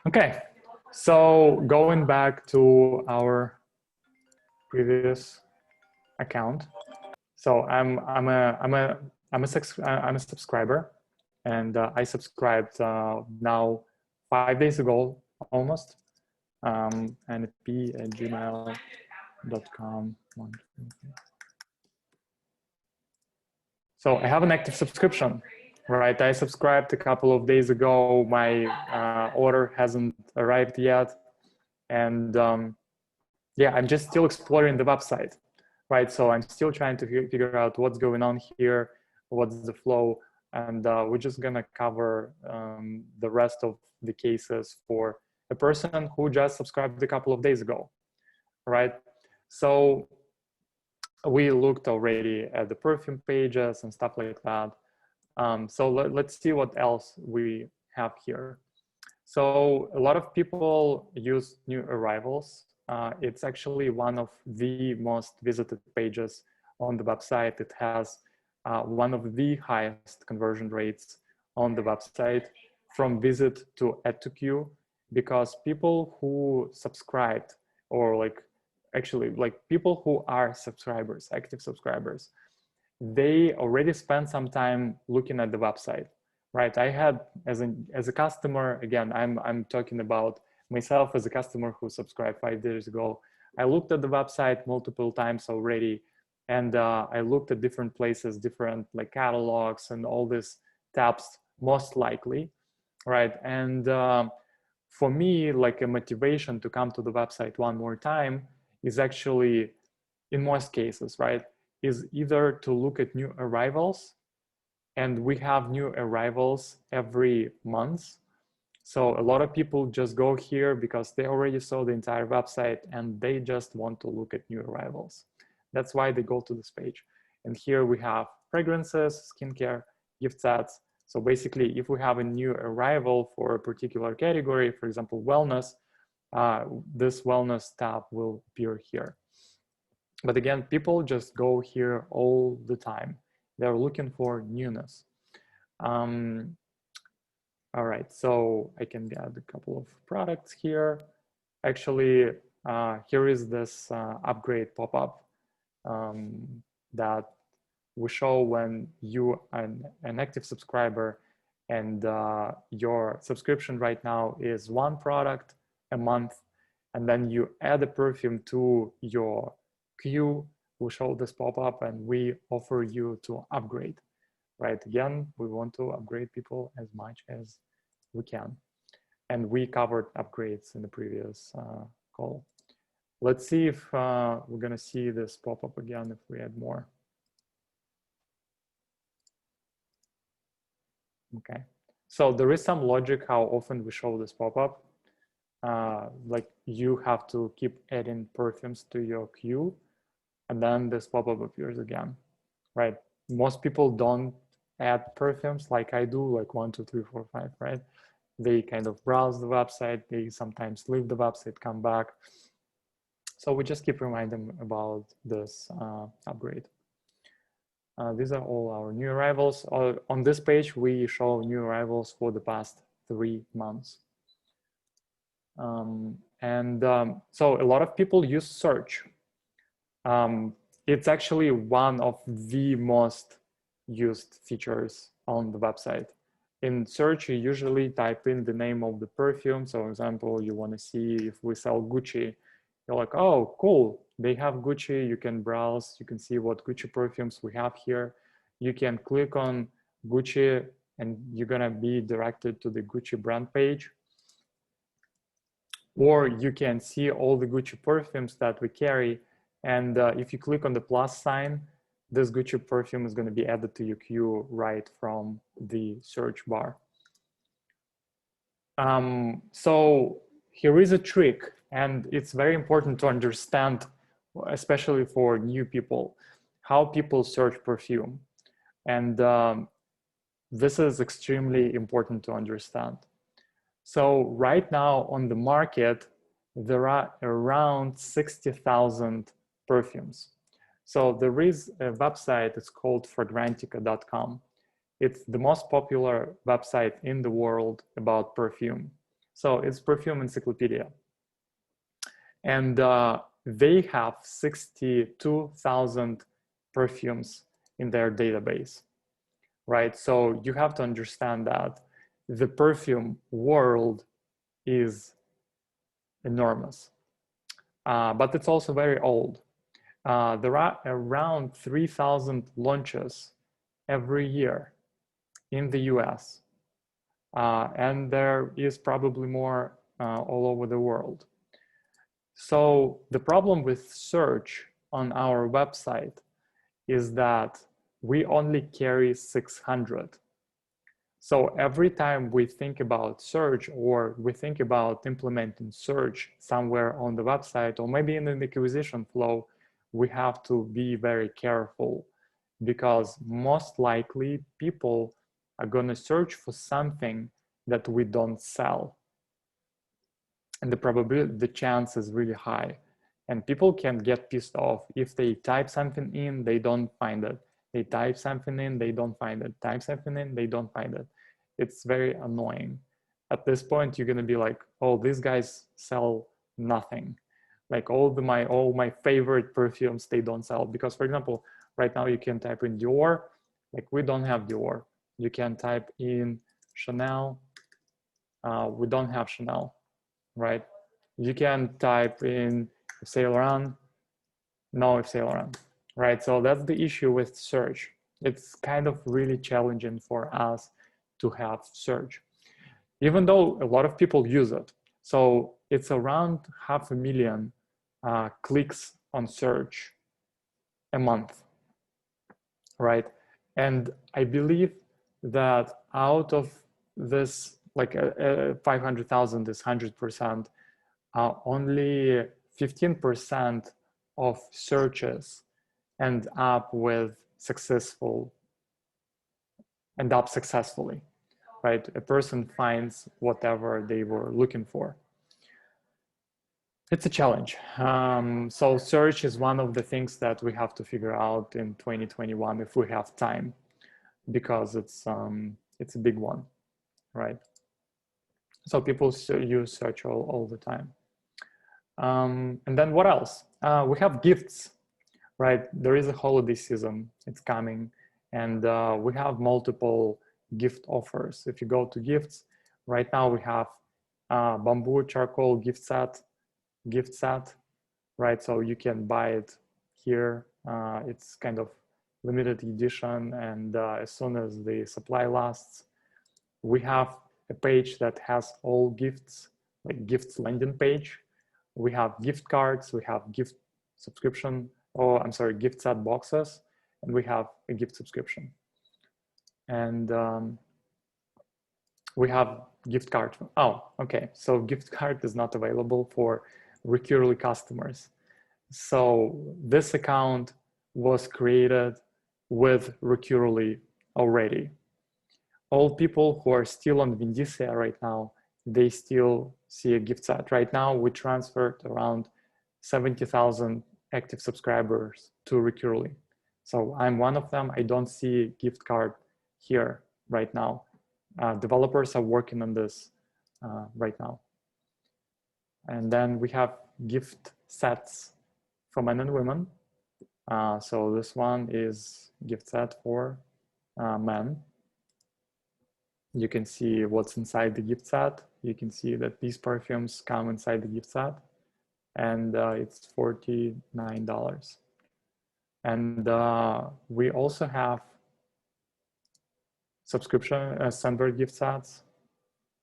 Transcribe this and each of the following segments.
Okay, so going back to our previous account. So I'm a subscriber, and I subscribed now 5 days ago almost. np@gmail.com. So I have an active subscription, right? I subscribed a couple of days ago. My order hasn't arrived yet, and yeah, I'm just still exploring the website, right? So I'm still trying to figure out what's going on here, what's the flow, and we're just gonna cover the rest of the cases for a person who just subscribed a couple of days ago, right? So we looked already at the perfume pages and stuff like that. So let's see what else we have here. So a lot of people use new arrivals. It's actually one of the most visited pages on the website. It has one of the highest conversion rates on the website from visit to add to queue, because people who subscribed, or actually people who are subscribers, active subscribers, they already spent some time looking at the website, right? I had, as a customer, again, I'm talking about myself as a customer who subscribed 5 days ago. I looked at the website multiple times already, and I looked at different places, different catalogs and all these tabs, most likely, right? And for me, a motivation to come to the website one more time is actually, in most cases, right, is either to look at new arrivals, and we have new arrivals every month. So a lot of people just go here because they already saw the entire website and they just want to look at new arrivals. That's why they go to this page. And here we have fragrances, skincare, gift sets. So basically, if we have a new arrival for a particular category, for example, wellness, this wellness tab will appear here. But again, people just go here all the time. They're looking for newness. All right, so I can add a couple of products here. Actually, here is this upgrade pop-up that we show when you are an active subscriber, and your subscription right now is one product a month, and then you add a perfume to your queue. We show this pop-up and we offer you to upgrade, right? Again, we want to upgrade people as much as we can. And we covered upgrades in the previous call. Let's see if we're gonna see this pop up again if we add more. Okay, so there is some logic how often we show this pop up. Like you have to keep adding perfumes to your queue, and then this pop up appears again, right? Most people don't add perfumes like I do, like 1, 2, 3, 4, 5, right? They kind of browse the website, they sometimes leave the website, come back. So we just keep reminding them about this upgrade. These are all our new arrivals. On this page, we show new arrivals for the past 3 months. So a lot of people use search. It's actually one of the most used features on the website. In search, you usually type in the name of the perfume. So, for example, you want to see if we sell Gucci. You're like, oh, cool, they have Gucci. You can browse, you can see what Gucci perfumes we have here. You can click on Gucci and you're gonna be directed to the Gucci brand page. Or you can see all the Gucci perfumes that we carry. And if you click on the plus sign, this Gucci perfume is going to be added to your queue right from the search bar. So here is a trick, and it's very important to understand, especially for new people, how people search perfume. And this is extremely important to understand. So right now on the market, there are around 60,000 perfumes. So there is a website, it's called fragrantica.com. It's the most popular website in the world about perfume. So it's perfume encyclopedia. And they have 62,000 perfumes in their database, right? So you have to understand that the perfume world is enormous, but it's also very old. There are around 3,000 launches every year in the US, and there is probably more all over the world. So the problem with search on our website is that we only carry 600. So every time we think about search, or we think about implementing search somewhere on the website, or maybe in an acquisition flow, we have to be very careful, because most likely people are going to search for something that we don't sell. And the probability, the chance is really high. And people can get pissed off if they type something in, they don't find it. They type something in, they don't find it. Type something in, they don't find it. It's very annoying. At this point, you're gonna be like, oh, these guys sell nothing. Like all my favorite perfumes, they don't sell. Because for example, right now you can type in Dior, like we don't have Dior. You can type in Chanel, we don't have Chanel, right? You can type in Saint Laurent, no Saint Laurent, right? So that's the issue with search. It's kind of really challenging for us to have search, even though a lot of people use it. So it's around 500,000 clicks on search a month, right? And I believe that out of this, like 500,000 is 100%, only 15% of searches end up successfully, right? A person finds whatever they were looking for. It's a challenge. So search is one of the things that we have to figure out in 2021 if we have time, because it's a big one, right? So people use search all the time. And then what else? We have gifts, right? There is a holiday season, it's coming, and we have multiple gift offers. If you go to gifts, right now we have bamboo charcoal gift set, right? So you can buy it here. It's kind of limited edition, and as soon as the supply lasts, we have a page that has all gifts, like gifts landing page. We have gift cards, we have gift subscription, gift set boxes, and we have a gift subscription. And we have gift card. Oh, okay. So gift card is not available for Recurely customers. So this account was created with Recurely already. All people who are still on Vindicia right now, they still see a gift set. Right now, we transferred around 70,000 active subscribers to Recurely. So I'm one of them. I don't see gift card here right now. Developers are working on this right now. And then we have gift sets for men and women. So this one is gift set for men. You can see what's inside the gift set. You can see that these perfumes come inside the gift set, and it's $49. And we also have subscription standard gift sets,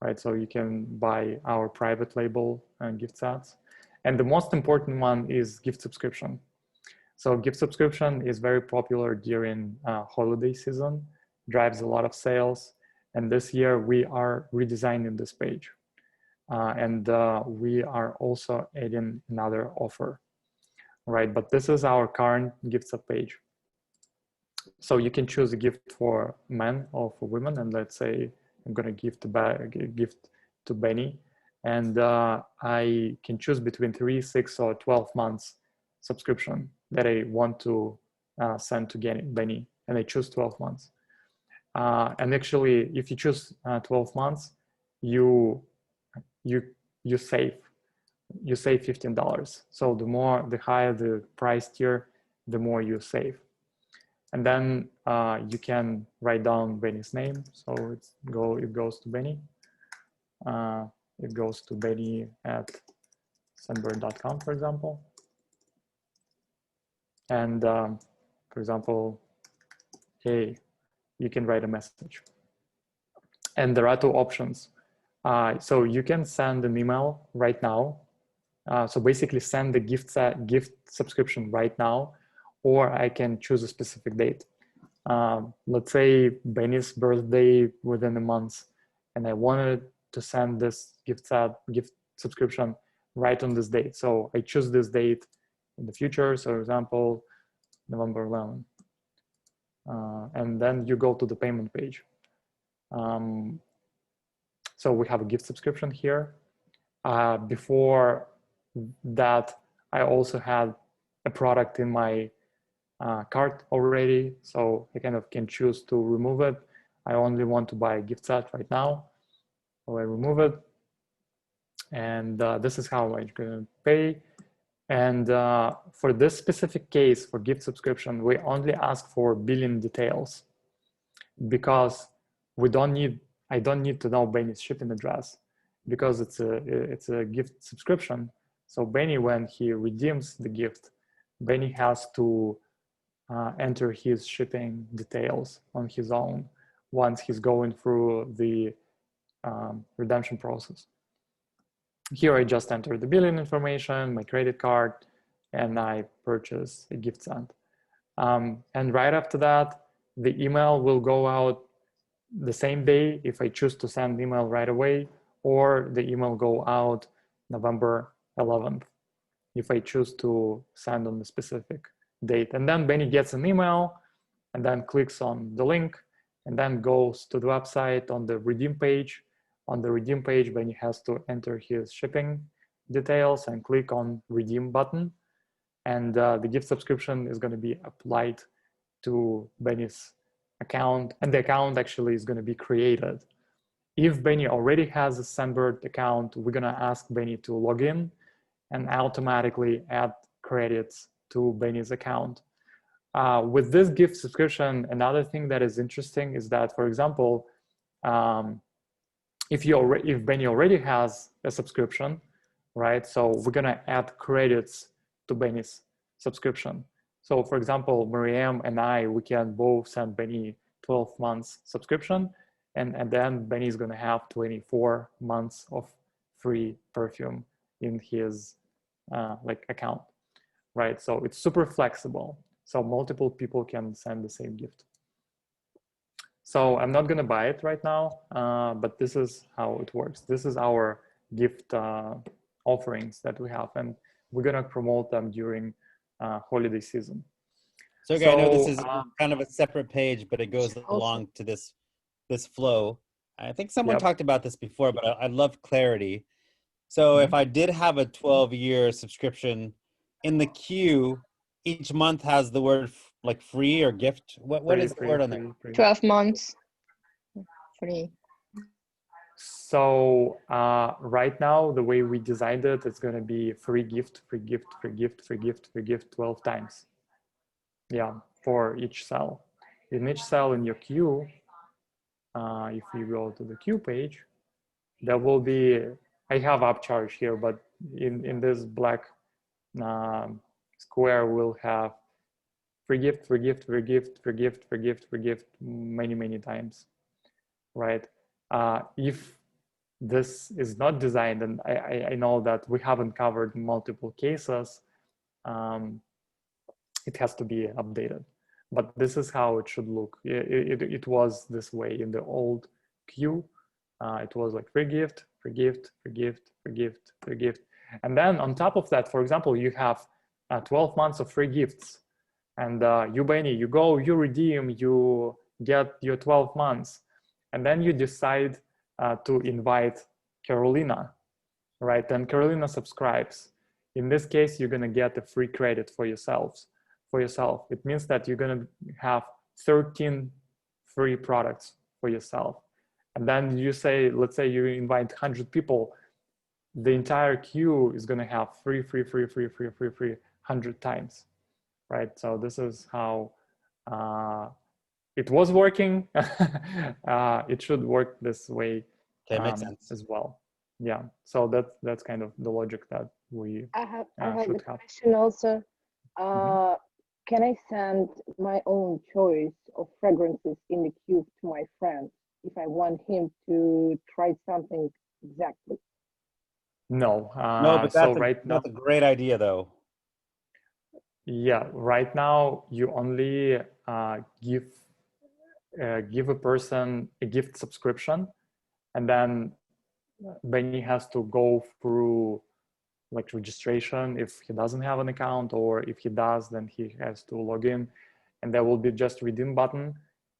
right? So you can buy our private label gift sets. And the most important one is gift subscription. So gift subscription is very popular during holiday season, drives a lot of sales. And this year we are redesigning this page. And we are also adding another offer, right? But this is our current gift sub page. So you can choose a gift for men or for women. And let's say I'm gonna give a gift to Benny. And I can choose between 3, 6, or 12 months subscription that I want to send to Benny. And I choose 12 months. And actually, if you choose 12 months, you you save $15. So the higher the price tier, the more you save. And then you can write down Benny's name. So it goes to Benny. It goes to Benny at sunbird.com, for example. And for example, hey, you can write a message. And there are two options. So you can send an email right now. So basically send the gift subscription right now, or I can choose a specific date. Let's say Benny's birthday within a month, and I wanted to send this gift subscription right on this date. So I choose this date in the future. So for example, November 11. And then you go to the payment page. So we have a gift subscription here. Before that, I also had a product in my cart already, so I kind of can choose to remove it. I only want to buy a gift set right now, so I remove it. And this is how I'm going to pay. And for this specific case, for gift subscription, we only ask for billing details, because I don't need to know Benny's shipping address, because it's a gift subscription. So Benny, when he redeems the gift, Benny has to enter his shipping details on his own once he's going through the redemption process. Here I just enter the billing information, my credit card, and I purchase a gift set. And right after that, the email will go out the same day if I choose to send email right away, or the email go out November 11th if I choose to send on a specific date. And then Benny gets an email and then clicks on the link and then goes to the website on the redeem page. On the redeem page, Benny has to enter his shipping details and click on redeem button. And the gift subscription is going to be applied to Benny's account, and the account actually is going to be created. If Benny already has a Sunbird account, we're going to ask Benny to log in and automatically add credits to Benny's account. With this gift subscription, another thing that is interesting is that, for example, if Benny already has a subscription, right? So we're going to add credits to Benny's subscription. So for example, Mariam and we can both send Benny 12 months subscription, and then Benny is going to have 24 months of free perfume in his account, right? So it's super flexible. So multiple people can send the same gift. So I'm not going to buy it right now, but this is how it works. This is our gift offerings that we have, and we're going to promote them during holiday season. So I know this is kind of a separate page, but it goes along to this flow. I think someone talked about this before, but I love clarity. So if I did have a 12-year subscription, in the queue, each month has the word like free or gift. What is the word on there? 12 months free. So right now, the way we designed it, it's going to be free gift, free gift, free gift, free gift, free gift 12 times. Yeah, for each cell. In each cell in your queue, if you go to the queue page, there will be, I have upcharge here, but in this black square, we'll have free gift, free gift, free gift, free gift, free gift, free gift, many, many times, right? If this is not designed, and I know that we haven't covered multiple cases, it has to be updated. But this is how it should look. It was this way in the old queue. It was like free gift, free gift, free gift, free gift, free gift. And then on top of that, for example, you have 12 months of free gifts. And you, Benny, you go, you redeem, you get your 12 months. And then you decide to invite Carolina, right? And Carolina subscribes. In this case, you're gonna get a free credit for yourself. It means that you're gonna have 13 free products for yourself. And then you say, let's say you invite 100 people, the entire queue is going to have free 100 times, right? So this is how it was working. It should work this way makes sense. as well. Yeah, so that's kind of the logic that we I have should a have. question also. Can I send my own choice of fragrances in the queue to my friend if I want him to try something exactly? No. No, but So right now, that's a great idea, though. yeah, right now you only give a person a gift subscription, and then Benny has to go through like registration if he doesn't have an account, or if he does, then he has to log in, and there will be just redeem button,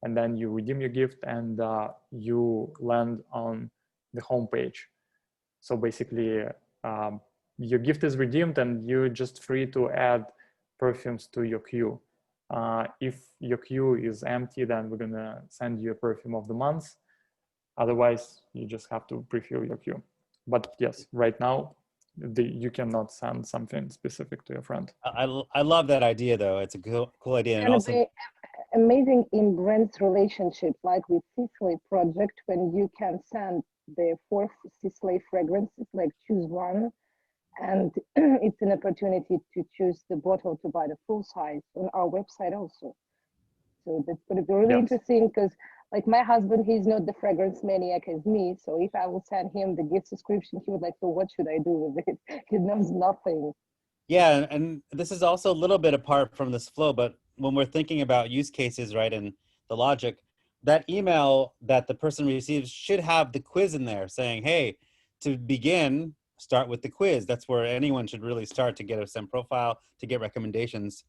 and then you redeem your gift, and you land on the home page. So basically, your gift is redeemed, and you're just free to add perfumes to your queue. If your queue is empty, then we're gonna send you a perfume of the month. Otherwise, you just have to pre-fill your queue. But yes, right now, you cannot send something specific to your friend. I love that idea, though. It's a cool idea. And It's also, gonna be amazing in brands relationship, like with Sisley project, when you can send the 4 Sisley fragrances, like choose one, and it's an opportunity to choose the bottle to buy the full size on our website also. So that's going to be really interesting, because like my husband, he's not the fragrance maniac as me. So if I will send him the gift subscription, he would like, so what should I do with it? He knows nothing. yeah, and this is also a little bit apart from this flow, but when we're thinking about use cases, right, and the logic, that email that the person receives should have the quiz in there saying, hey, to begin, start with the quiz. That's where anyone should really start to get a SEM profile, to get recommendations.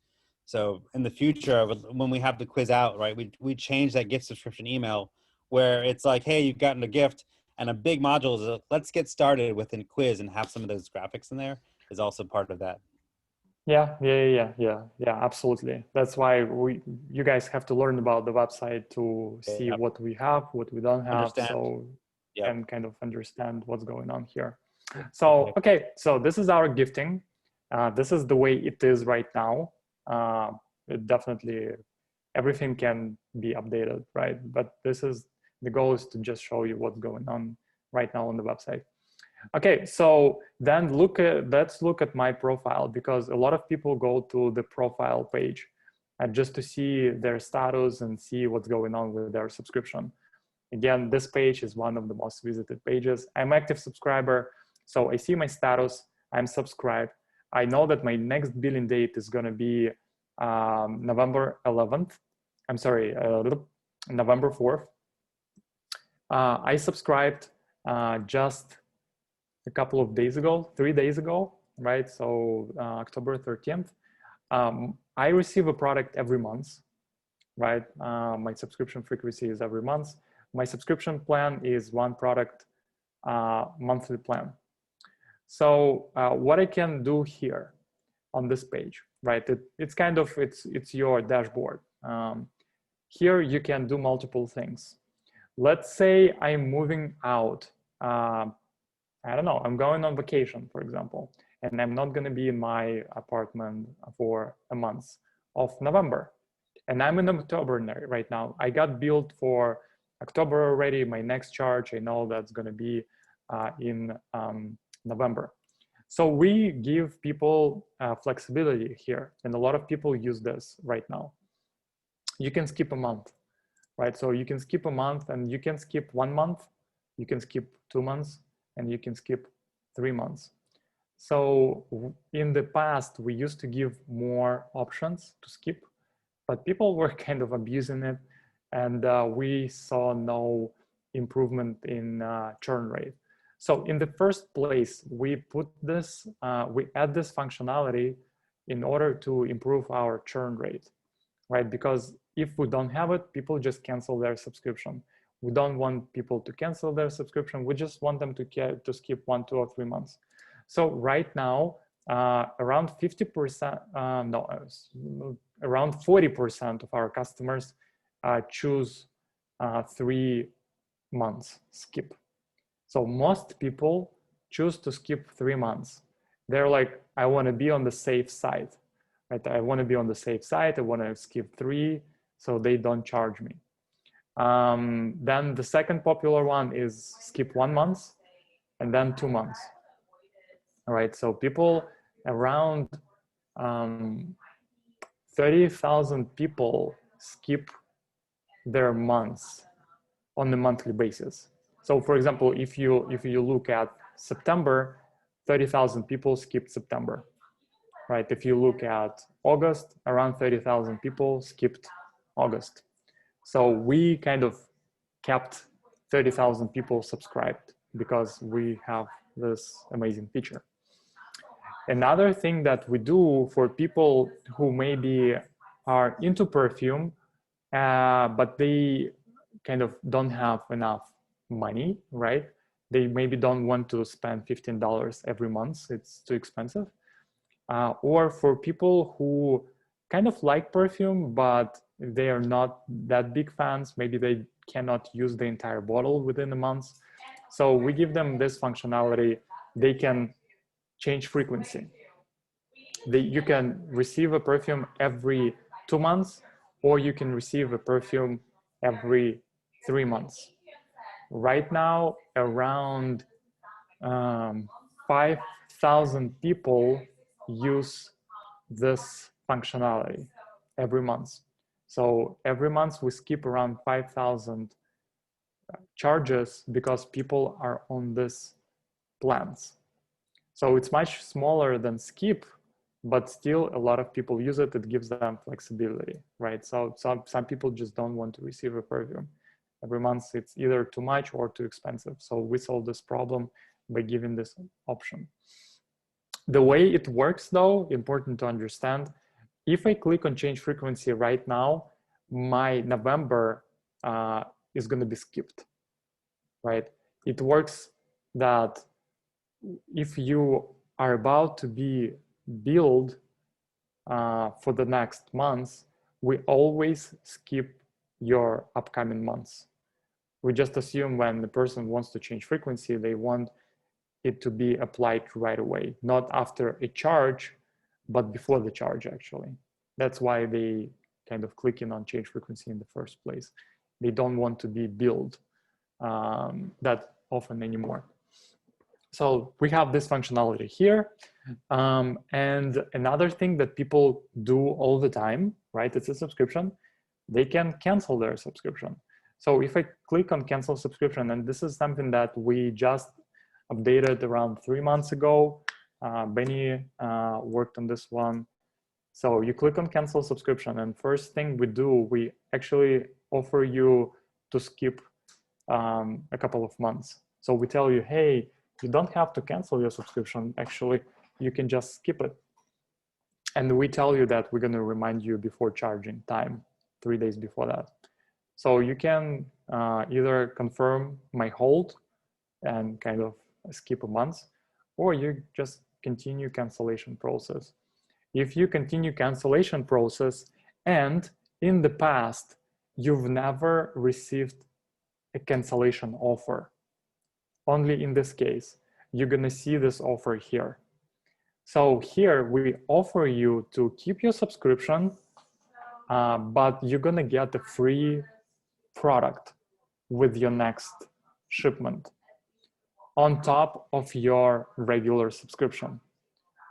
So in the future, when we have the quiz out, right, we change that gift subscription email where it's like, hey, you've gotten a gift, and a big module is let's get started with a quiz, and have some of those graphics in there is also part of that. Yeah, absolutely. That's why you guys have to learn about the website to see what we have, what we don't have, so and kind of understand what's going on here. So, okay, so this is our gifting. This is the way it is right now. It definitely, everything can be updated, right? But this is, the goal is to just show you what's going on right now on the website. Okay, so then let's look at my profile, because a lot of people go to the profile page just to see their status and see what's going on with their subscription. Again, this page is one of the most visited pages. I'm an active subscriber, so I see my status, I'm subscribed. I know that my next billing date is gonna be November 11th. I'm sorry, November 4th. I subscribed just a couple of days ago, 3 days ago, right? So October 13th. I receive a product every month, right? My subscription frequency is every month. My subscription plan is one product monthly plan. So what I can do here on this page, right? It's kind of, it's your dashboard. Here you can do multiple things. Let's say I'm moving out. I don't know, I'm going on vacation, for example, and I'm not gonna be in my apartment for a month of November. And I'm in October right now. I got billed for October already. My next charge, I know that's gonna be in November. So we give people flexibility here, and a lot of people use this right now. You can skip a month, right? So you can skip a month, and you can skip 1 month, you can skip 2 months, and you can skip 3 months. So in the past, we used to give more options to skip, but people were kind of abusing it, and we saw no improvement in churn rate. So in the first place, we put this, we add this functionality in order to improve our churn rate, right? Because if we don't have it, people just cancel their subscription. We don't want people to cancel their subscription. We just want them to skip 1, 2, or 3 months. So right now, around 50%, around 40% of our customers choose 3 months skip. So most people choose to skip 3 months. They're like, I want to be on the safe side, right? I want to be on the safe side. I want to skip 3 so they don't charge me. Then the second popular one is skip 1 month and then 2 months. All right, so people around 30,000 people skip their months on a monthly basis. So for example, if you look at September, 30,000 people skipped September, right? If you look at August, around 30,000 people skipped August. So we kind of kept 30,000 people subscribed because we have this amazing feature. Another thing that we do for people who maybe are into perfume, but they kind of don't have enough money, right? They maybe don't want to spend $15 every month. It's too expensive. Or for people who kind of like perfume, but they are not that big fans, maybe they cannot use the entire bottle within a month. So we give them this functionality. They can change frequency. You can receive a perfume every 2 months, or you can receive a perfume every 3 months. Right now, around 5,000 people use this functionality every month. So every month we skip around 5,000 charges because people are on this plans. So it's much smaller than skip, but still a lot of people use it. It gives them flexibility, right? So some people just don't want to receive a perfume every month. It's either too much or too expensive. So we solve this problem by giving this option. The way it works though, important to understand, if I click on change frequency right now, my November is going to be skipped, right? It works that if you are about to be billed for the next months, we always skip your upcoming months. We just assume when the person wants to change frequency, they want it to be applied right away, not after a charge, but before the charge actually. That's why they kind of click in on change frequency in the first place. They don't want to be billed that often anymore. So we have this functionality here. And another thing that people do all the time, right? It's a subscription. They can cancel their subscription. So if I click on cancel subscription, and this is something that we just updated around 3 months ago, Benny worked on this one. So you click on cancel subscription, and first thing we do, we actually offer you to skip a couple of months. So we tell you, hey, you don't have to cancel your subscription. Actually, you can just skip it. And we tell you that we're going to remind you before charging time, 3 days before that. So you can either confirm my hold and kind of skip a month, or you just continue cancellation process. If you continue cancellation process and in the past you've never received a cancellation offer, only in this case, you're gonna see this offer here. So here we offer you to keep your subscription, but you're gonna get a free product with your next shipment on top of your regular subscription.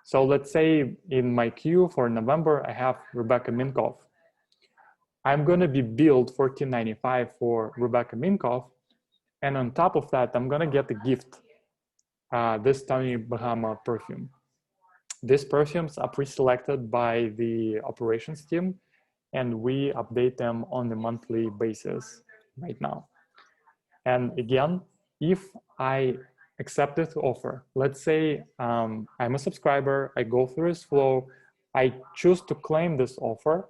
So let's say in my queue for November, I have Rebecca Minkoff. I'm gonna be billed $14.95 for Rebecca Minkoff. And on top of that, I'm gonna get a gift, this Tommy Bahama perfume. These perfumes are pre-selected by the operations team, and we update them on a monthly basis right now. And again, if I accept this offer, let's say I'm a subscriber, I go through this flow, I choose to claim this offer.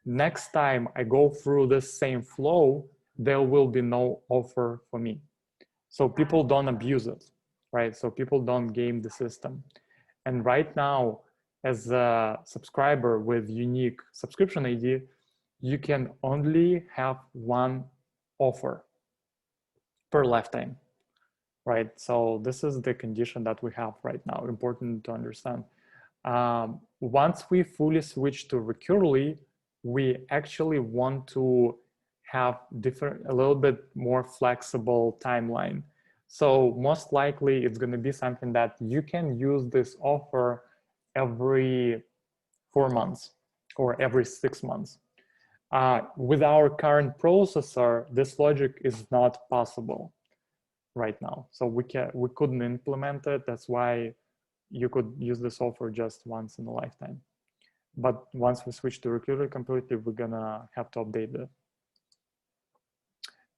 Next time I go through this same flow, there will be no offer for me. So people don't abuse it, right? So people don't game the system. And right now, as a subscriber with unique subscription ID, you can only have one offer per lifetime. right? So this is the condition that we have right now, important to understand. Once we fully switch to recurrently, we actually want to have a little bit more flexible timeline. So most likely it's going to be something that you can use this offer every 4 months or every 6 months. With our current processor, this logic is not possible right now. So we couldn't implement it. That's why you could use this offer just once in a lifetime. But once we switch to recurring completely, we're gonna have to update it.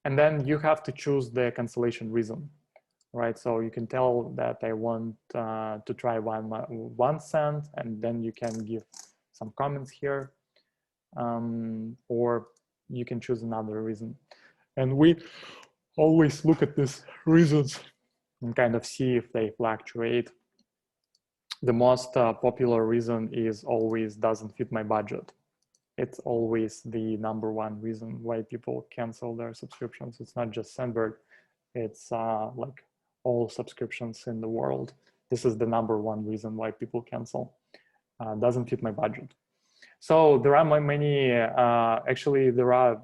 And then you have to choose the cancellation reason, right? So you can tell that I want to try 1 cent, and then you can give some comments here, or you can choose another reason. And we always look at these reasons and kind of see if they fluctuate. The most popular reason is always doesn't fit my budget. It's always the #1 reason why people cancel their subscriptions. It's not just Sandberg, it's like all subscriptions in the world. This is the #1 reason why people cancel. Doesn't fit my budget. So there are many, actually there are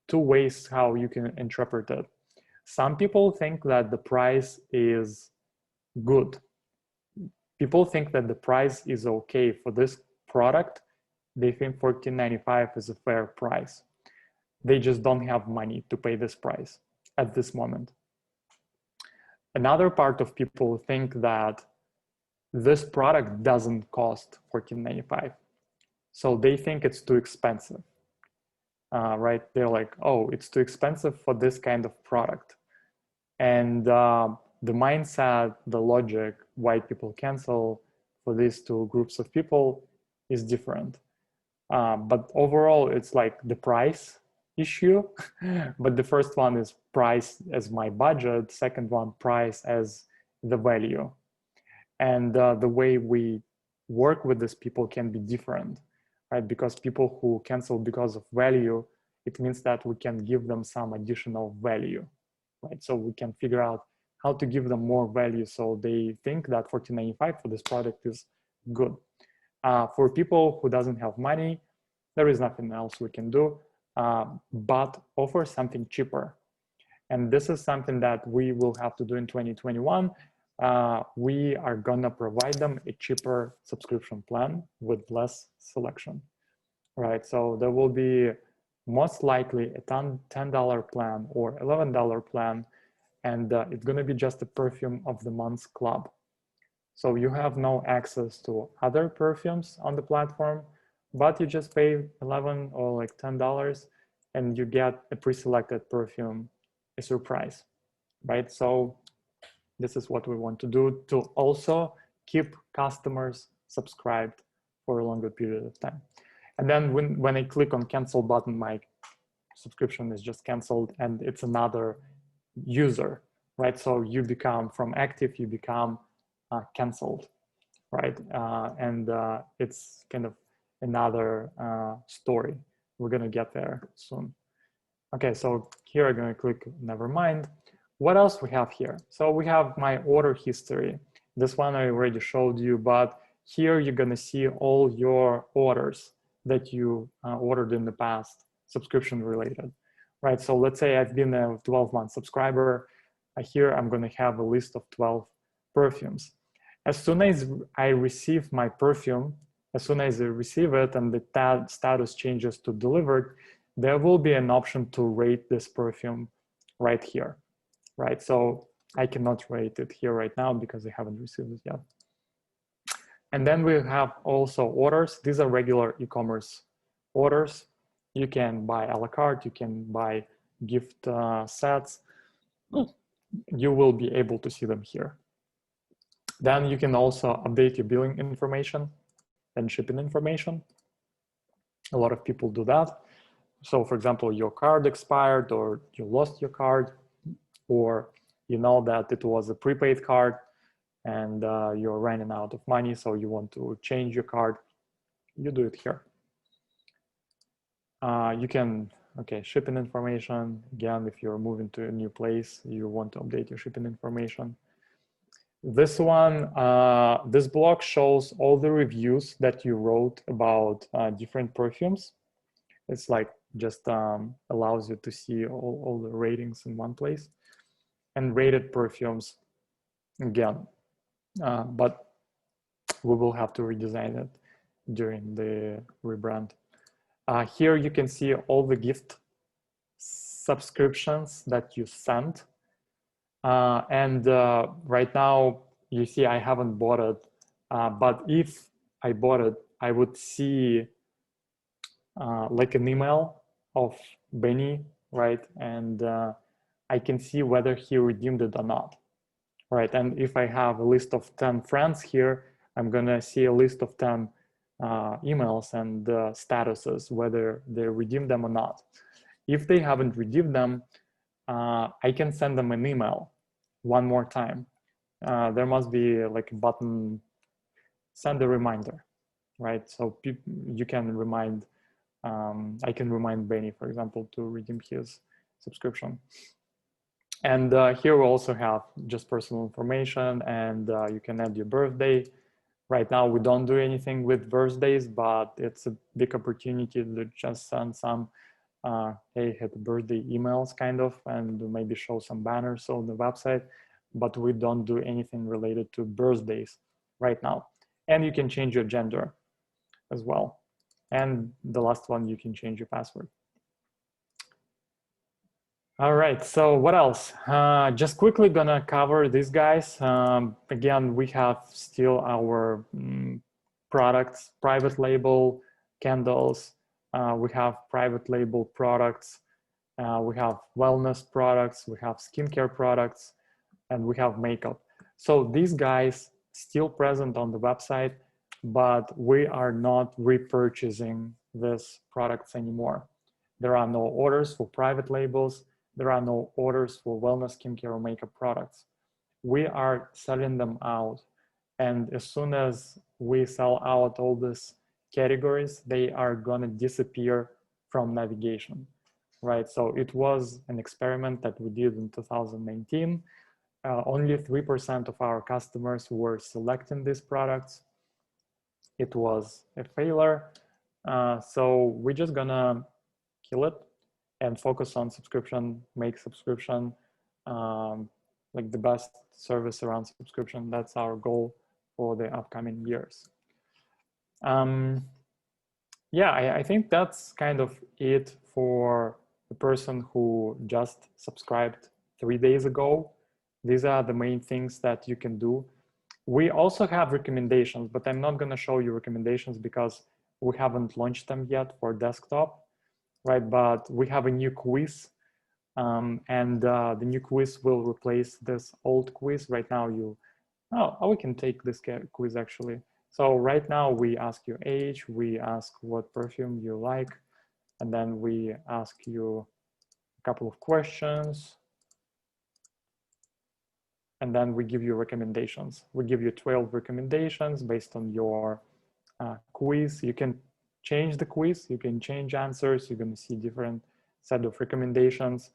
2 ways how you can interpret it. Some people think that the price is good. People think that the price is okay for this product. They think $14.95 is a fair price. They just don't have money to pay this price at this moment. Another part of people think that this product doesn't cost $14.95. So they think it's too expensive, right? They're like, oh, it's too expensive for this kind of product. And the mindset, the logic, why people cancel for these 2 groups of people is different. But overall, it's like the price issue. But the first one is price as my budget. Second one, price as the value. And the way we work with these people can be different, right? Because people who cancel because of value, it means that we can give them some additional value, right? So we can figure out how to give them more value so they think that $14.95 for this product is good. For people who doesn't have money, there is nothing else we can do but offer something cheaper. And this is something that we will have to do in 2021. We are gonna provide them a cheaper subscription plan with less selection, right? So there will be most likely a $10 plan or $11 plan, and it's gonna be just a perfume of the month club. So you have no access to other perfumes on the platform, but you just pay $11 or like $10 and you get a pre-selected perfume, a surprise, right? So this is what we want to do to also keep customers subscribed for a longer period of time. And then when I click on cancel button, my subscription is just canceled and it's another user, right? So you become from active, you become canceled, right? And it's kind of another story. We're gonna get there soon. Okay, so here I'm gonna click never mind. What else we have here? So we have my order history. This one I already showed you, but here you're gonna see all your orders that you ordered in the past, subscription related, right? So let's say I've been a 12-month subscriber. Here I'm gonna have a list of 12 perfumes. As soon as I receive my perfume, as soon as I receive it and the status changes to delivered, there will be an option to rate this perfume right here, right? So I cannot rate it here right now because I haven't received it yet. And then we have also orders. These are regular e-commerce orders. You can buy a la carte, you can buy gift sets. You will be able to see them here. Then you can also update your billing information and shipping information. A lot of people do that. So for example, your card expired or you lost your card, or you know that it was a prepaid card and you're running out of money, so you want to change your card, you do it here. You can Okay, shipping information. Again, if you're moving to a new place, you want to update your shipping information. This one, this blog shows all the reviews that you wrote about different perfumes. It's like just allows you to see all the ratings in one place. And rated perfumes, again, but we will have to redesign it during the rebrand. Here you can see all the gift subscriptions that you sent. And right now, you see I haven't bought it, but if I bought it, I would see like an email of Benny, right? And I can see whether he redeemed it or not, right? And if I have a list of 10 friends here, I'm gonna see a list of 10 emails and statuses, whether they redeemed them or not. If they haven't redeemed them, I can send them an email one more time. There must be like a button, send a reminder, right? So you can remind, I can remind Benny, for example, to redeem his subscription. And here we also have just personal information, and you can add your birthday. Right now, we don't do anything with birthdays, but it's a big opportunity to just send some hey, happy birthday emails kind of, and maybe show some banners on the website, but we don't do anything related to birthdays right now. And you can change your gender as well. And the last one, you can change your password. All right, so what else? Just quickly gonna cover these guys. Again, we have still our products, private label, candles. We have private label products. We have wellness products. We have skincare products, and we have makeup. So these guys still present on the website, but we are not repurchasing these products anymore. There are no orders for private labels. There are no orders for wellness, skincare, or makeup products. We are selling them out. And as soon as we sell out all these categories, they are gonna disappear from navigation, right? So it was an experiment that we did in 2019. Only 3% of our customers were selecting these products. It was a failure. So we're just gonna kill it and focus on subscription, make subscription like the best service around subscription. That's our goal for the upcoming years. Yeah, I think that's kind of it for the person who just subscribed 3 days ago. These are the main things that you can do. We also have recommendations, but I'm not gonna show you recommendations because we haven't launched them yet for desktop, right? But we have a new quiz, and the new quiz will replace this old quiz. Right now we can take this quiz actually. So right now we ask your age, we ask what perfume you like, and then we ask you a couple of questions, and then we give you recommendations. We give you 12 recommendations based on your quiz. You can change the quiz, you can change answers, you're gonna see different set of recommendations.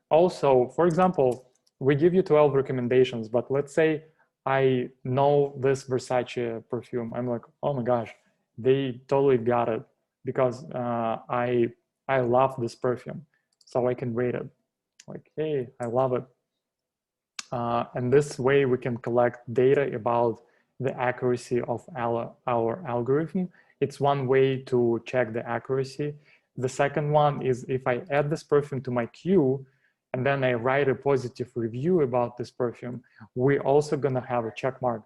Also, for example, we give you 12 recommendations, but let's say I know this Versace perfume. I'm like, oh my gosh, they totally got it because I love this perfume. So I can rate it like, hey, I love it. And this way we can collect data about the accuracy of our algorithm. It's one way to check the accuracy. The second one is if I add this perfume to my queue and then I write a positive review about this perfume, we're also gonna have a check mark.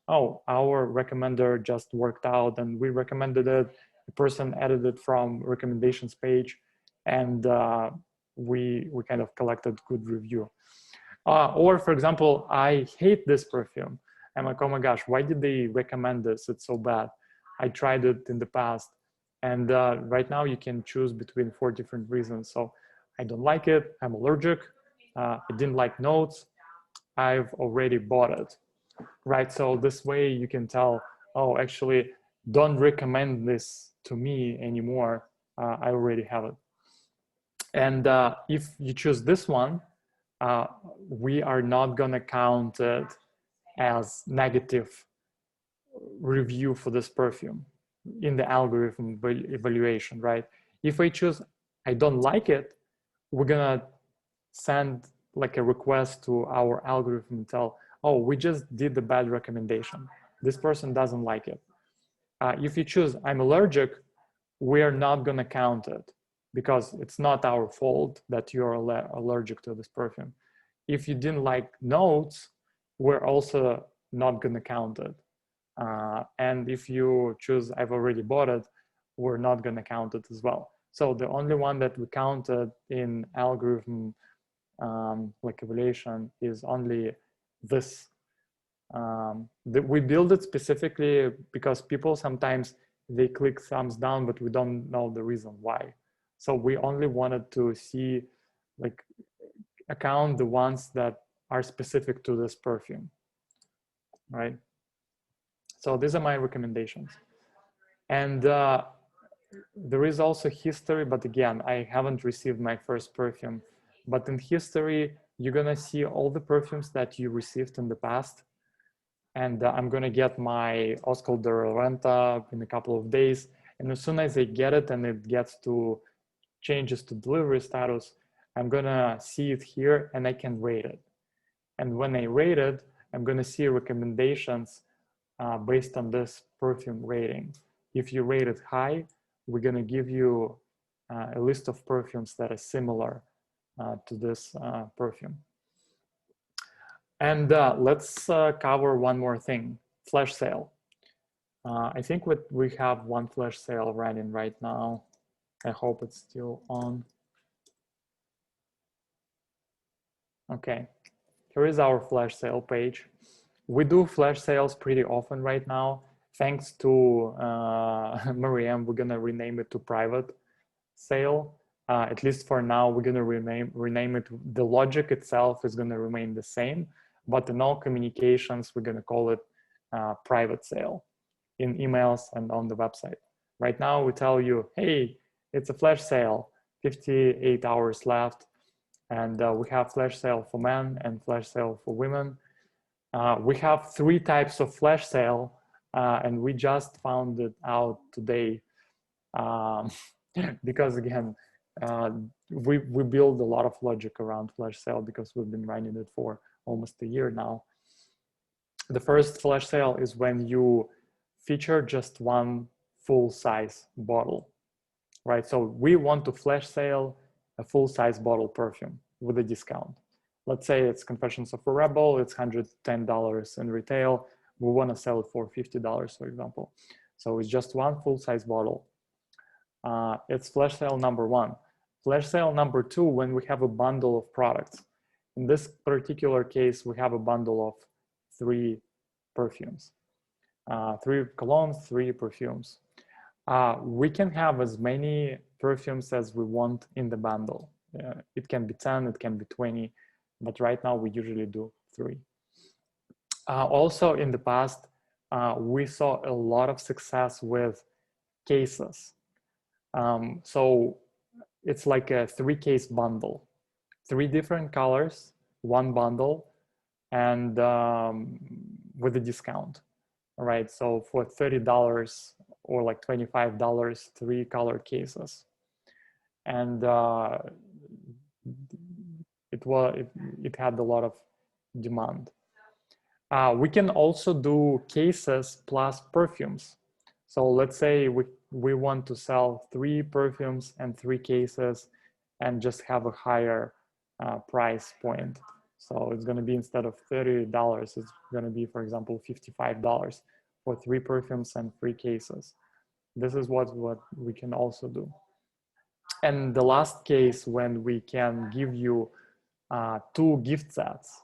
Oh, our recommender just worked out and we recommended it. The person added it from recommendations page, and we kind of collected good review. Or for example, I hate this perfume. I'm like, oh my gosh, why did they recommend this? It's so bad. I tried it in the past. And right now you can choose between 4 different reasons. So I don't like it, I'm allergic, I didn't like notes, I've already bought it, right? So this way you can tell, oh, actually, don't recommend this to me anymore. I already have it. And if you choose this one, we are not gonna count it as negative review for this perfume in the algorithm evaluation, right? If I choose I don't like it, we're gonna send like a request to our algorithm and tell, oh, we just did the bad recommendation. This person doesn't like it. If you choose I'm allergic, we are not gonna count it because it's not our fault that you're allergic to this perfume. If you didn't like notes, we're also not gonna count it. And if you choose I've already bought it, we're not gonna count it as well. So the only one that we counted in algorithm like evaluation is only this. We build it specifically because people sometimes they click thumbs down, but we don't know the reason why. So we only wanted to see, like, account the ones that are specific to this perfume, right? So these are my recommendations. And there is also history, but again, I haven't received my first perfume. But in history, you're gonna see all the perfumes that you received in the past. And I'm gonna get my Oscar de la Renta in a couple of days. And as soon as I get it and it gets to changes to delivery status, I'm gonna see it here and I can rate it. And when I rate it, I'm gonna see recommendations based on this perfume rating. If you rate it high, we're gonna give you a list of perfumes that are similar to this perfume. And let's cover one more thing, flash sale. I think we have one flash sale running right now. I hope it's still on. Okay, here is our flash sale page. We do flash sales pretty often right now. Thanks to Mariam, we're gonna rename it to private sale. At least for now, we're gonna rename it. The logic itself is gonna remain the same, but in all communications, we're gonna call it private sale in emails and on the website. Right now, we tell you, hey, it's a flash sale, 58 hours left. And we have flash sale for men and flash sale for women. We have 3 types of flash sale, and we just found it out today because again, we build a lot of logic around flash sale because we've been running it for almost a year now. The first flash sale is when you feature just one full-size bottle, right? So we want to flash sale a full-size bottle perfume with a discount. Let's say it's Confessions of a Rebel, it's $110 in retail. We want to sell it for $50, for example. So it's just one full-size bottle. It's flash sale number 1. Flash sale number 2, when we have a bundle of products. In this particular case, we have a bundle of 3 perfumes, 3 colognes, 3 perfumes. We can have as many perfumes as we want in the bundle. It can be 10, it can be 20, but right now we usually do 3. Also in the past, we saw a lot of success with cases. So it's like a 3-case bundle, 3 different colors, 1 bundle, and with a discount, all right? So for $30 or like $25, 3 color cases. And it had a lot of demand. We can also do cases plus perfumes. So let's say we want to sell 3 perfumes and 3 cases and just have a higher price point. So it's going to be, instead of $30, it's going to be, for example, $55 for 3 perfumes and 3 cases. This is what we can also do. And the last case, when we can give you 2 gift sets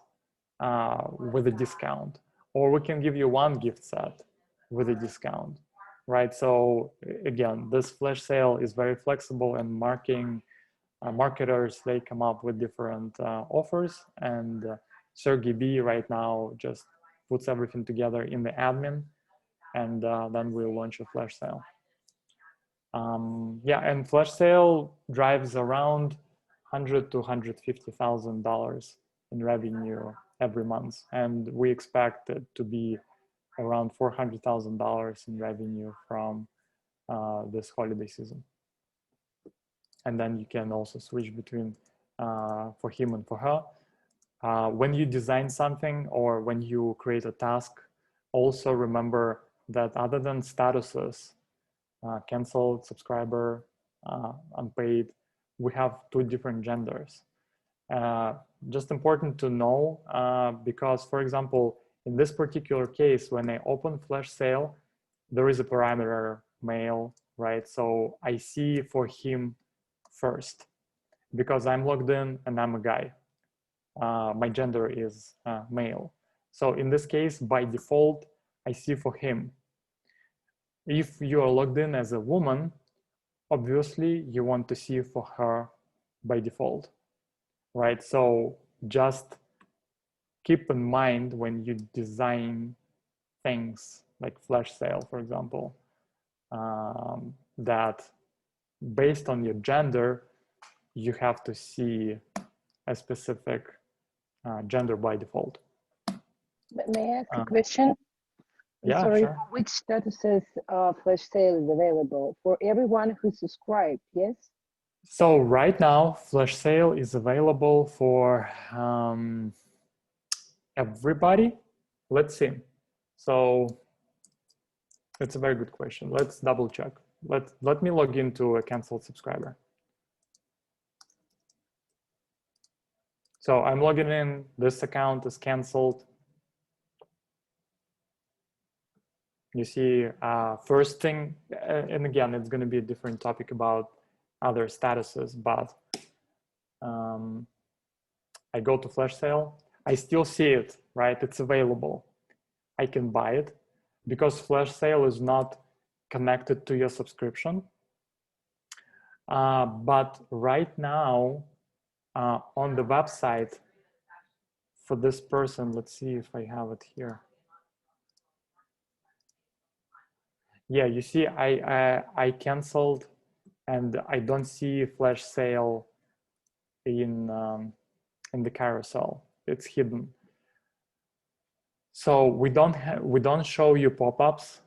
with a discount, or we can give you 1 gift set with a discount, right? So again, this flash sale is very flexible, and marketers, they come up with different offers, and Sergey B right now just puts everything together in the admin, and then we'll launch a flash sale. Yeah, and flash sale drives around $100,000 to $150,000 in revenue every month, and we expect it to be around $400,000 in revenue from this holiday season. And then you can also switch between for him and for her. When you design something or when you create a task, also remember that other than statuses, canceled, subscriber, unpaid, we have 2 different genders. Just important to know, because for example, in this particular case, when I open flash sale, there is a parameter male, right? So I see for him first because I'm logged in and I'm a guy. My gender is male. So in this case, by default, I see for him. If you are logged in as a woman, obviously you want to see for her by default, right? So just keep in mind when you design things like flash sale, for example, that based on your gender, you have to see a specific gender by default. May I ask a question? Yeah, sorry, sure. which statuses flash sale is available? For everyone who subscribed, yes? So right now, flash sale is available for everybody. Let's see. So it's a very good question. Let's double check. Let me log into a canceled subscriber. So I'm logging in, this account is canceled. You see, first thing, and again, it's going to be a different topic about other statuses, but I go to flash sale. I still see it, right? It's available. I can buy it because flash sale is not connected to your subscription. But right now on the website for this person, let's see if I have it here. Yeah, you see, I canceled, and I don't see flash sale in the carousel. It's hidden. So we don't show you pop-ups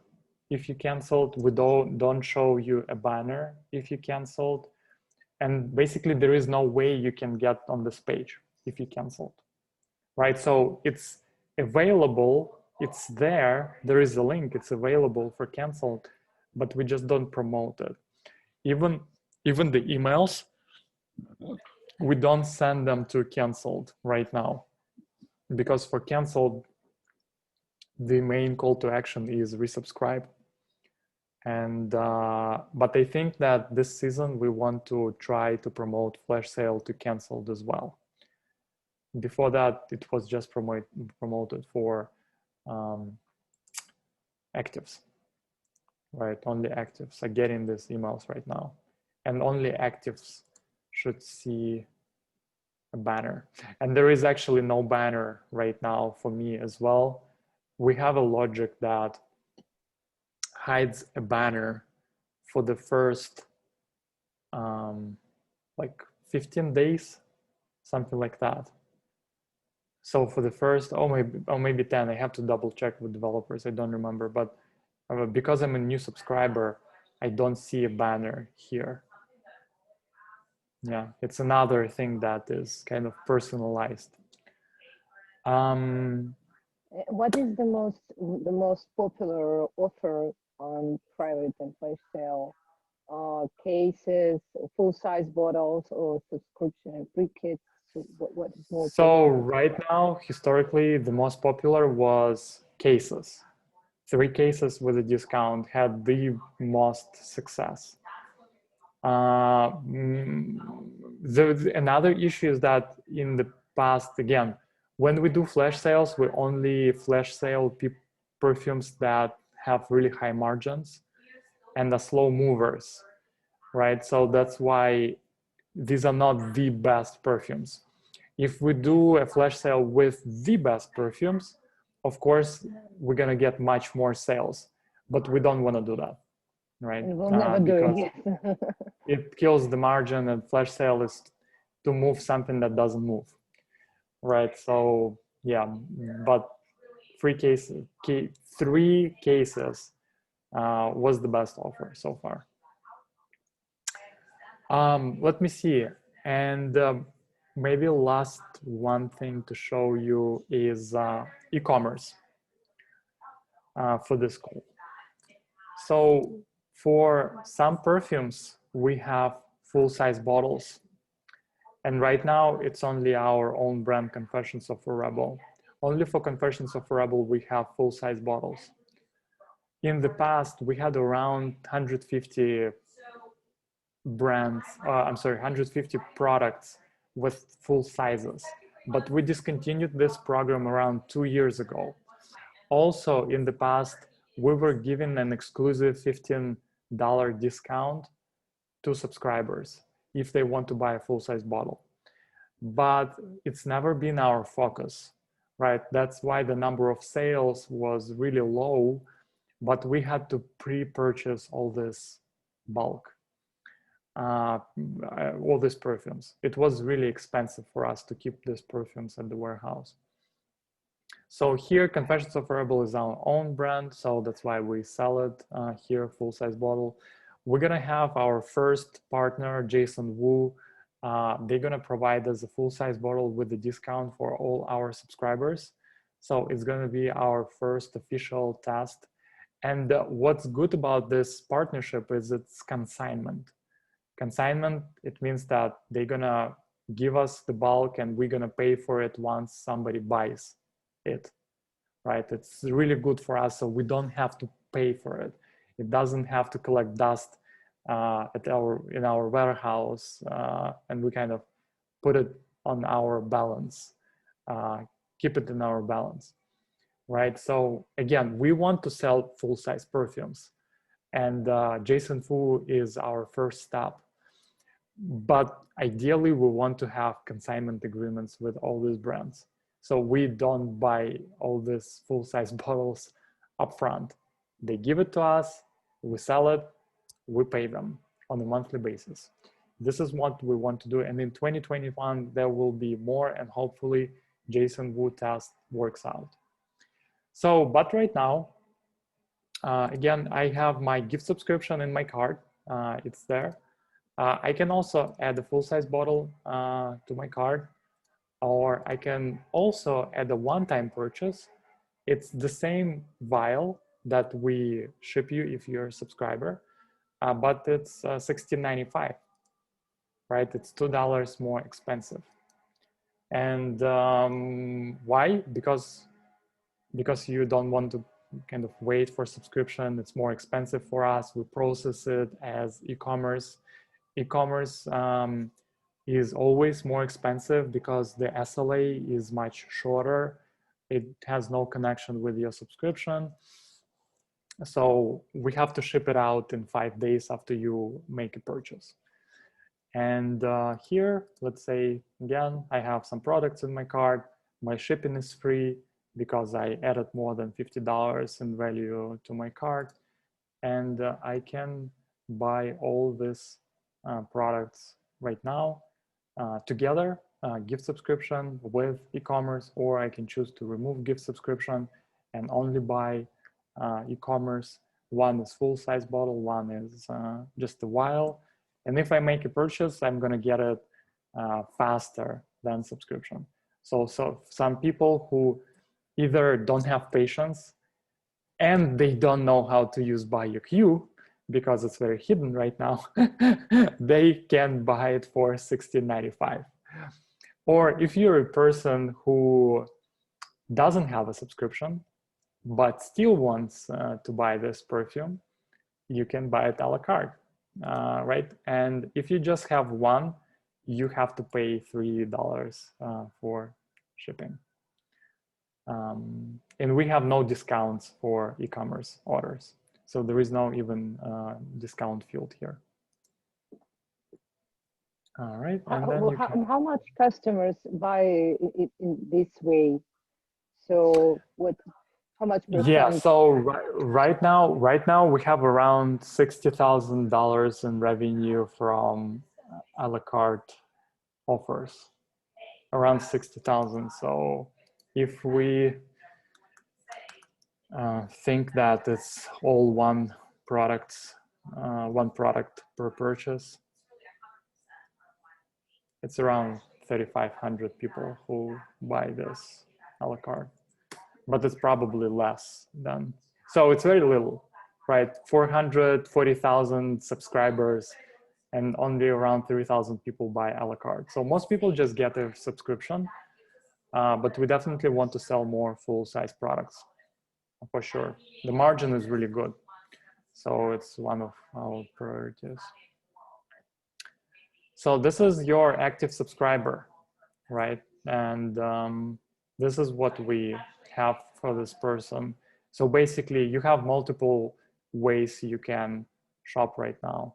if you canceled. We don't show you a banner if you canceled, and basically there is no way you can get on this page if you canceled, right? So it's available. It's there. There is a link. It's available for canceled, but we just don't promote it. Even the emails, we don't send them to canceled right now, because for canceled, the main call to action is resubscribe. And but I think that this season we want to try to promote flash sale to canceled as well. Before that, it was just promoted for actives, right? Only actives are getting these emails right now, and only actives should see a banner. And there is actually no banner right now for me as well. We have a logic that hides a banner for the first like 15 days, something like that. So for the first, maybe 10, I have to double check with developers, I don't remember, but because I'm a new subscriber, I don't see a banner here. Yeah, it's another thing that is kind of personalized. What is the most popular offer on private and flash sale? Cases, full-size bottles, or subscription pre-kits? What is more so popular? Right now, historically, the most popular was cases. 3 cases with a discount had the most success. Another issue is that in the past, again, when we do flash sales, we only flash sale perfumes that have really high margins and are slow movers, right? So that's why these are not the best perfumes. If we do a flash sale with the best perfumes, of course, we're gonna get much more sales, but we don't wanna do that, right? And we'll never do it. It kills the margin, and flash sale is to move something that doesn't move, right? So yeah, but three cases was the best offer so far. Let me see. And maybe last one thing to show you is e-commerce for this call. So for some perfumes, we have full-size bottles. And right now, it's only our own brand, Confessions of a Rebel. Only for Confessions of a Rebel, we have full-size bottles. In the past, we had around 150 brands, 150 products with full sizes. But we discontinued this program around 2 years ago. Also, in the past, we were giving an exclusive $15 discount to subscribers if they want to buy a full-size bottle. But it's never been our focus, right? That's why the number of sales was really low, but we had to pre-purchase all this bulk, all these perfumes. It was really expensive for us to keep these perfumes at the warehouse. So here, Confessions of a Rebel is our own brand, so that's why we sell it here, full-size bottle. We're gonna have our first partner, Jason Wu. They're gonna provide us a full-size bottle with a discount for all our subscribers. So it's gonna be our first official test. And what's good about this partnership is it's consignment. Consignment, it means that they're gonna give us the bulk and we're gonna pay for it once somebody buys it, right? It's really good for us, so we don't have to pay for it. It doesn't have to collect dust in our warehouse, and we kind of put it on our balance, keep it in our balance, right? So again, we want to sell full-size perfumes, and Jason Fu is our first step. But ideally, we want to have consignment agreements with all these brands. So we don't buy all these full-size bottles upfront. They give it to us, we sell it, we pay them on a monthly basis. This is what we want to do. And in 2021, there will be more, and hopefully Jason Wu test works out. So, but right now, again, I have my gift subscription in my cart. It's there. I can also add a full-size bottle to my cart, or I can also add a one-time purchase. It's the same vial that we ship you if you're a subscriber, but it's $16.95, right? It's $2 more expensive. And why? Because you don't want to kind of wait for subscription. It's more expensive for us. We process it as e-commerce. E-commerce is always more expensive because the SLA is much shorter. It has no connection with your subscription. So we have to ship it out in 5 days after you make a purchase. And here, let's say, again, I have some products in my cart. My shipping is free because I added more than $50 in value to my cart. And I can buy all these products right now together, gift subscription with e-commerce, or I can choose to remove gift subscription and only buy e-commerce. One is full-size bottle, one is just a vial. And if I make a purchase, I'm gonna get it faster than subscription. So some people who either don't have patience and they don't know how to use BioQ because it's very hidden right now, they can buy it for $16.95. Or if you're a person who doesn't have a subscription, but still wants to buy this perfume, you can buy it a la carte, right? And if you just have one, you have to pay $3 for shipping. And we have no discounts for e-commerce orders. So there is no even discount field here. All right. And then how much customers buy it in this way? So how much percent? Yeah, so right now we have around $60,000 in revenue from a la carte offers, around 60,000. So if we think that it's all one product per purchase, it's around 3,500 people who buy this a la carte, but it's probably less than, so it's very little, right? 440,000 subscribers and only around 3,000 people buy a la carte. So most people just get a subscription, but we definitely want to sell more full-size products for sure. The margin is really good. So it's one of our priorities. So this is your active subscriber, right? And this is what we have for this person. So basically you have multiple ways you can shop right now.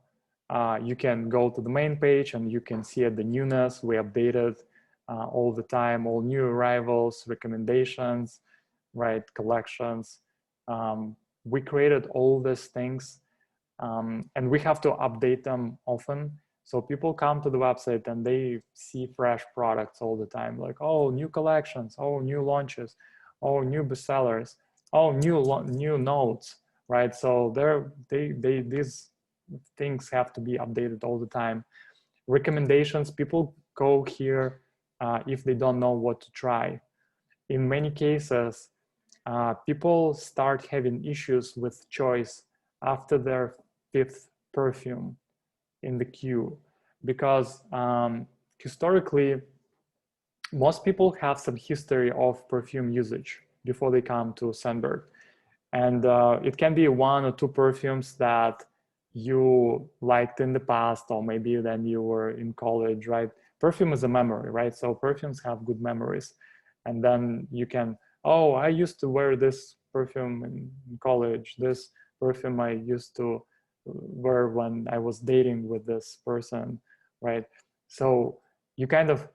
You can go to the main page and you can see the newness. We update it all the time, all new arrivals, recommendations, right, collections. We created all these things and we have to update them often. So people come to the website and they see fresh products all the time, like, oh, new collections, oh, new launches, oh, new bestsellers, oh, new notes, right? So these things have to be updated all the time. Recommendations, people go here if they don't know what to try. In many cases, people start having issues with choice after their 5th perfume in the queue, because historically, most people have some history of perfume usage before they come to Sandberg. And it can be 1 or 2 perfumes that you liked in the past, or maybe then you were in college, right? Perfume is a memory, right? So perfumes have good memories. And then you can, oh, I used to wear this perfume in college. This perfume I used to wear when I was dating with this person, right? So you kind of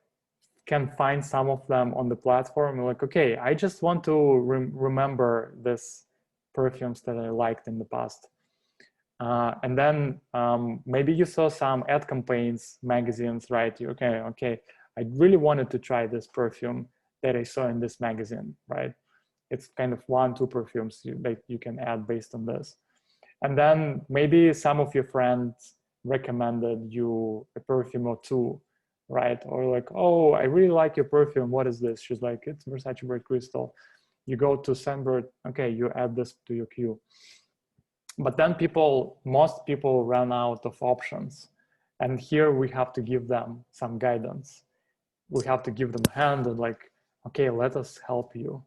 can find some of them on the platform. You're like, okay, I just want to remember this perfumes that I liked in the past. And then maybe you saw some ad campaigns, magazines, right? Okay, I really wanted to try this perfume that I saw in this magazine, right? It's kind of 1, 2 perfumes you can add based on this. And then maybe some of your friends recommended you a perfume or 2, right? Or like, oh, I really like your perfume. What is this? She's like, it's Versace Bright Crystal. You go to Sandberg, okay, you add this to your queue. But then most people run out of options. And here we have to give them some guidance. We have to give them a hand and like, okay, let us help you.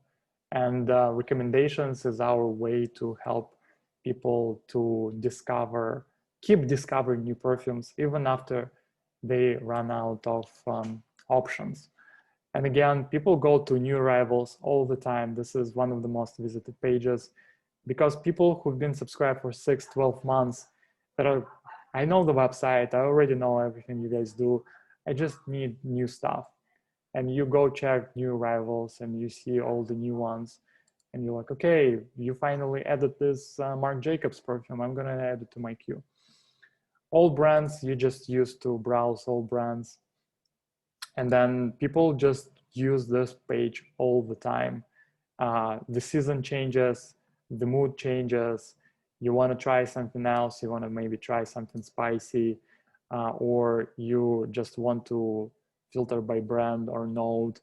And recommendations is our way to help people to keep discovering new perfumes, even after they run out of options. And again, people go to new arrivals all the time. This is one of the most visited pages, because people who've been subscribed for 6, 12 months that are, I know the website, I already know everything you guys do, I just need new stuff. And you go check new arrivals and you see all the new ones and you're like, okay, you finally added this Marc Jacobs perfume, I'm gonna add it to my queue. All brands, you just use to browse all brands. And then people just use this page all the time. The season changes, the mood changes, you want to try something else, you want to maybe try something spicy, or you just want to filter by brand or note,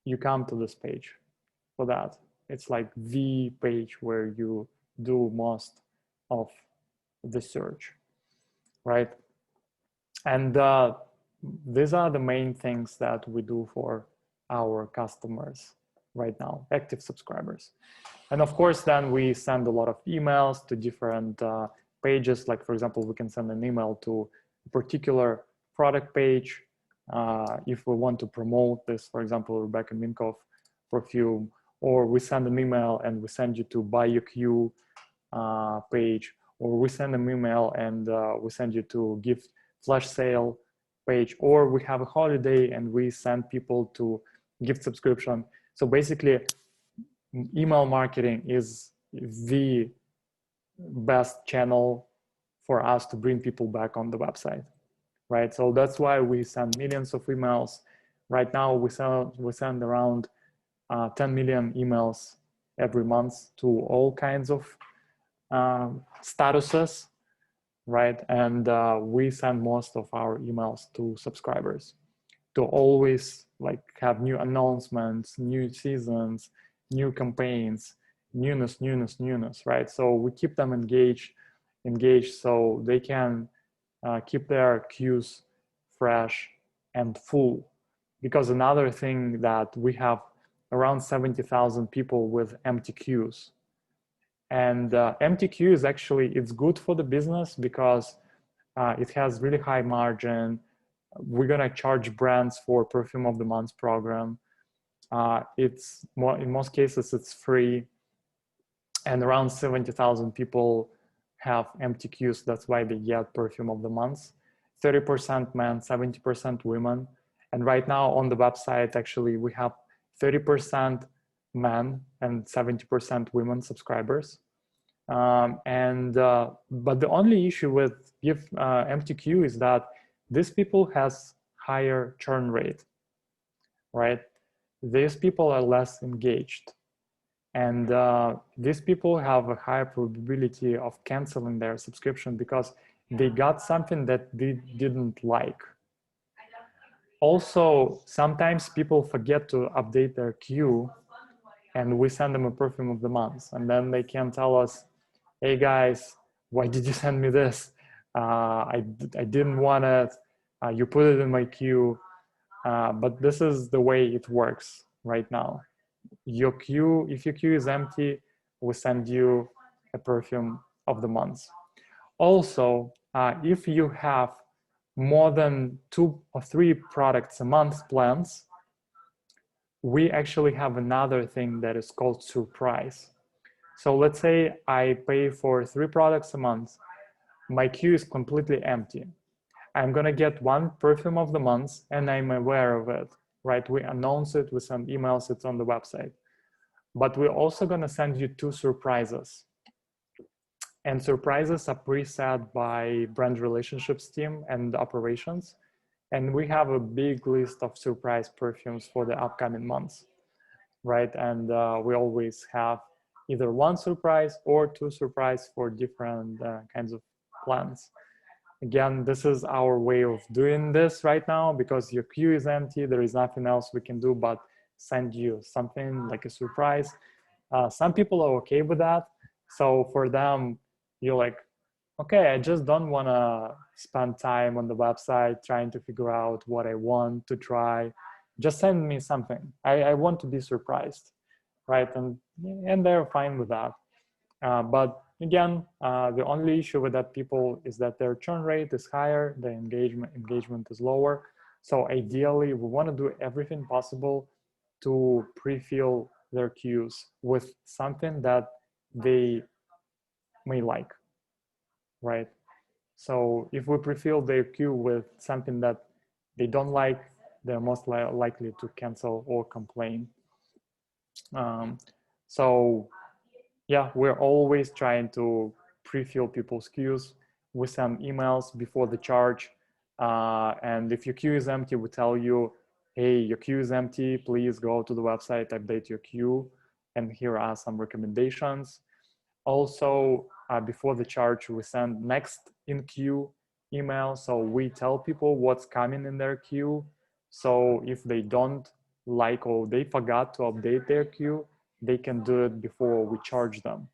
you come to this page for that. It's like the page where you do most of the search, right? And these are the main things that we do for our customers right now, active subscribers. And of course, then we send a lot of emails to different pages. Like, for example, we can send an email to a particular product page. If we want to promote this, for example, Rebecca Minkoff perfume, or we send an email and we send you to buy your queue page, or we send an email and we send you to gift flash sale page, or we have a holiday and we send people to gift subscription. So basically, email marketing is the best channel for us to bring people back on the website, right? So that's why we send millions of emails. Right now, we send around 10 million emails every month to all kinds of statuses, right? And we send most of our emails to subscribers to always like have new announcements, new seasons, new campaigns, newness, right? So we keep them engaged so they can keep their queues fresh and full. Because another thing that we have around 70,000 people with empty queues. And empty queue is actually, it's good for the business because it has really high margin. We're gonna charge brands for Perfume of the Month program. It's more, in most cases, it's free. And around 70,000 people have empty queues. That's why they get Perfume of the Month. 30% men, 70% women. And right now on the website, actually, we have 30% men and 70% women subscribers. But the only issue with empty queue is that these people has higher churn rate, right? These people are less engaged. And these people have a higher probability of canceling their subscription because they got something that they didn't like. Also, sometimes people forget to update their queue and we send them a Perfume of the Month. And then they can tell us, hey guys, why did you send me this? I didn't want it. You put it in my queue. But this is the way it works right now. Your queue, if your queue is empty, we send you a Perfume of the Month. Also, if you have more than 2 or 3 products a month plans, we actually have another thing that is called surprise. So let's say I pay for 3 products a month. My queue is completely empty. I'm gonna get 1 Perfume of the Month and I'm aware of it, right? We announce it, we send emails, it's on the website. But we're also gonna send you 2 surprises. And surprises are preset by brand relationships team and operations. And we have a big list of surprise perfumes for the upcoming months, right? And we always have either 1 surprise or 2 surprise for different kinds of plans. Again, this is our way of doing this right now because your queue is empty. There is nothing else we can do but send you something like a surprise. Some people are okay with that. So for them, you're like, okay, I just don't want to spend time on the website trying to figure out what I want to try. Just send me something. I want to be surprised, right? And they're fine with that. But again, the only issue with that people is that their churn rate is higher, the engagement is lower. So ideally, we want to do everything possible to pre-fill their queues with something that they may like, right? So if we pre-fill their queue with something that they don't like, they're most likely to cancel or complain. So yeah, we're always trying to pre-fill people's queues. We send emails before the charge. And if your queue is empty, we tell you, hey, your queue is empty. Please go to the website, update your queue. And here are some recommendations. Also, before the charge, we send next in queue email. So we tell people what's coming in their queue. So if they don't like or they forgot to update their queue, they can do it before we charge them,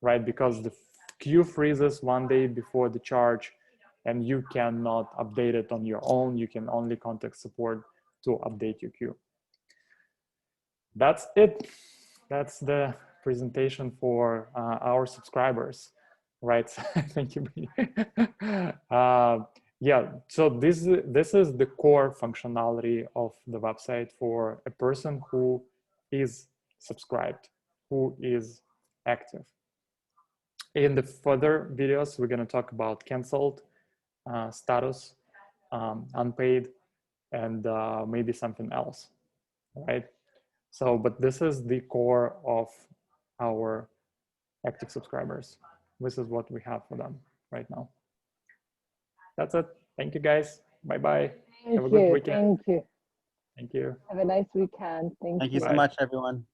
right? Because the queue freezes 1 day before the charge and you cannot update it on your own. You can only contact support to update your queue. That's it. That's the presentation for our subscribers, right? Thank you. Yeah, so this is the core functionality of the website for a person who is subscribed, who is active. In the further videos, we're going to talk about canceled, status, unpaid, and maybe something else, right? So, but this is the core of our active subscribers. This is what we have for them right now. That's it. Thank you, guys. Bye-bye. Thank Have a good you. weekend. Thank you. Thank you. Have a nice weekend. Thank Thank you. you so much, everyone.